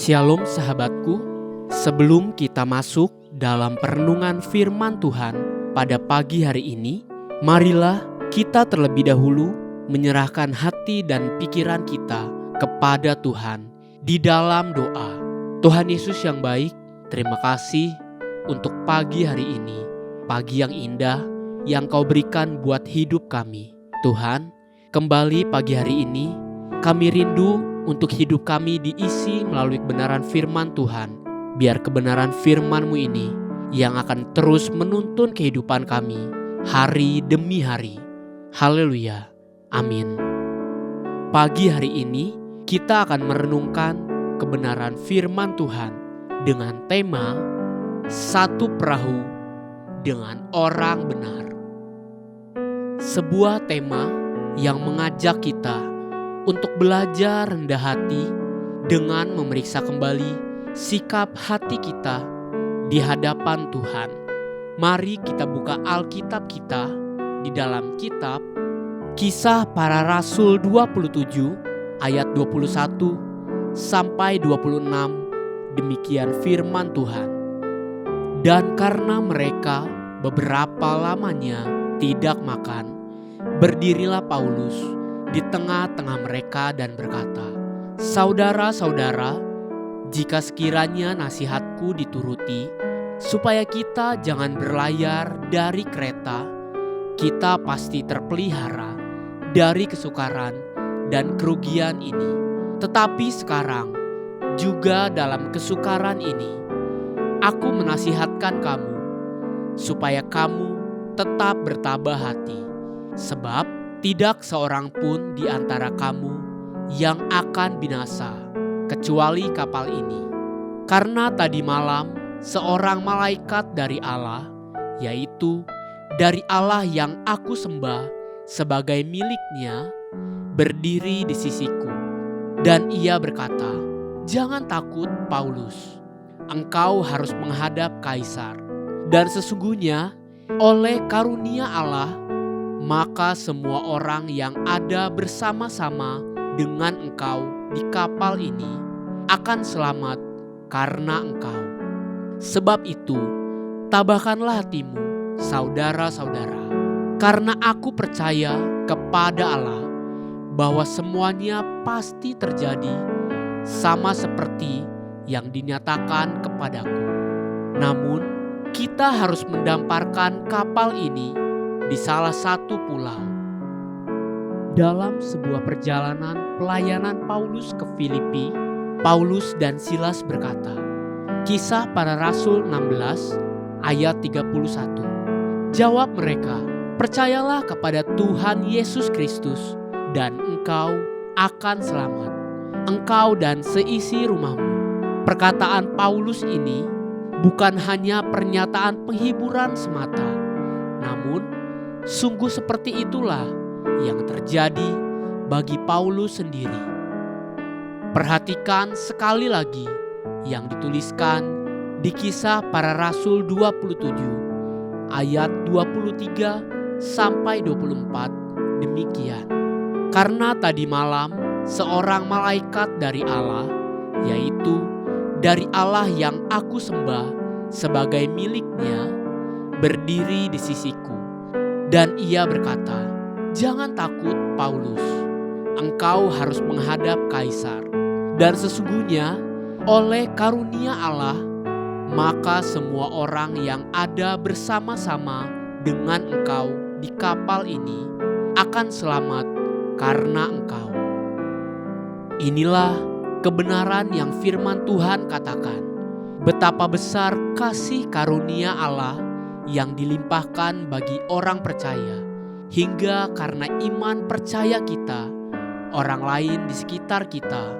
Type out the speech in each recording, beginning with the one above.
Shalom sahabatku, sebelum kita masuk dalam perenungan firman Tuhan pada pagi hari ini, marilah kita terlebih dahulu menyerahkan hati dan pikiran kita kepada Tuhan di dalam doa. Tuhan Yesus yang baik, terima kasih untuk pagi hari ini, pagi yang indah yang Kau berikan buat hidup kami. Tuhan, kembali pagi hari ini, kami rindu untuk hidup kami diisi melalui kebenaran firman Tuhan. Biar kebenaran firman-Mu ini yang akan terus menuntun kehidupan kami hari demi hari. Haleluya. Amin. Pagi hari ini kita akan merenungkan kebenaran firman Tuhan dengan tema Satu Perahu dengan Orang Benar. Sebuah tema yang mengajak kita untuk belajar rendah hati dengan memeriksa kembali sikap hati kita di hadapan Tuhan. Mari kita buka Alkitab kita di dalam kitab Kisah Para Rasul 27 ayat 21 sampai 26. Demikian firman Tuhan. Dan karena mereka beberapa lamanya tidak makan, berdirilah Paulus di tengah-tengah mereka dan berkata, "Saudara-saudara, jika sekiranya nasihatku dituruti, supaya kita jangan berlayar dari kereta, kita pasti terpelihara dari kesukaran dan kerugian ini. Tetapi sekarang, juga dalam kesukaran ini, aku menasihatkan kamu, supaya kamu tetap bertabah hati, sebab tidak seorang pun di antara kamu yang akan binasa, kecuali kapal ini. Karena tadi malam seorang malaikat dari Allah, yaitu dari Allah yang aku sembah sebagai miliknya, berdiri di sisiku. Dan ia berkata, 'Jangan takut, Paulus. Engkau harus menghadap Kaisar. Dan sesungguhnya oleh karunia Allah, maka semua orang yang ada bersama-sama dengan engkau di kapal ini akan selamat karena engkau. Sebab itu, tabahkanlah hatimu, saudara-saudara, karena aku percaya kepada Allah bahwa semuanya pasti terjadi sama seperti yang dinyatakan kepadaku. Namun, kita harus mendamparkan kapal ini di salah satu pulau.' Dalam sebuah perjalanan pelayanan Paulus ke Filipi, Paulus dan Silas berkata, Kisah Para Rasul 16 ayat 31. Jawab mereka, 'Percayalah kepada Tuhan Yesus Kristus dan engkau akan selamat, engkau dan seisi rumahmu.' Perkataan Paulus ini bukan hanya pernyataan penghiburan semata, namun sungguh seperti itulah yang terjadi bagi Paulus sendiri. Perhatikan sekali lagi yang dituliskan di Kisah Para Rasul 27 ayat 23 sampai 24. Demikian. Karena tadi malam seorang malaikat dari Allah, yaitu dari Allah yang aku sembah sebagai miliknya, berdiri di sisiku. Dan ia berkata, 'Jangan takut, Paulus. Engkau harus menghadap Kaisar. Dan sesungguhnya oleh karunia Allah, maka semua orang yang ada bersama-sama dengan engkau di kapal ini akan selamat karena engkau.' Inilah kebenaran yang firman Tuhan katakan. Betapa besar kasih karunia Allah yang dilimpahkan bagi orang percaya, hingga karena iman percaya kita, orang lain di sekitar kita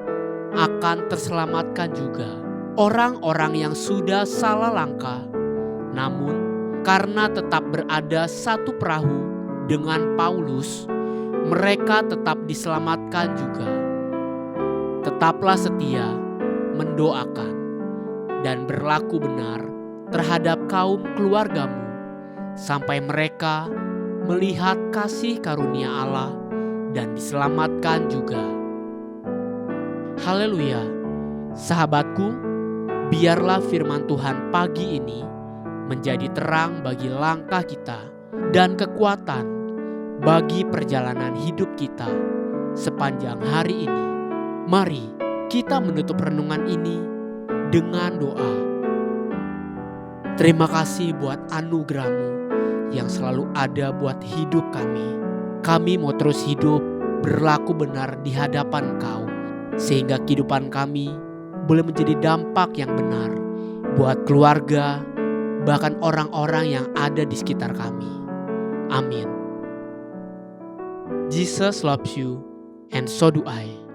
akan terselamatkan juga. Orang-orang yang sudah salah langkah, namun karena tetap berada satu perahu dengan Paulus, mereka tetap diselamatkan juga. Tetaplah setia mendoakan dan berlaku benar terhadap kaum keluargamu, sampai mereka melihat kasih karunia Allah dan diselamatkan juga. Haleluya. Sahabatku, biarlah firman Tuhan pagi ini menjadi terang bagi langkah kita dan kekuatan bagi perjalanan hidup kita sepanjang hari ini. Mari kita menutup renungan ini dengan doa. Terima kasih buat anugerah-Mu yang selalu ada buat hidup kami. Kami mau terus hidup berlaku benar di hadapan Engkau, sehingga kehidupan kami boleh menjadi dampak yang benar buat keluarga, bahkan orang-orang yang ada di sekitar kami. Amin. Jesus loves you, and so do I.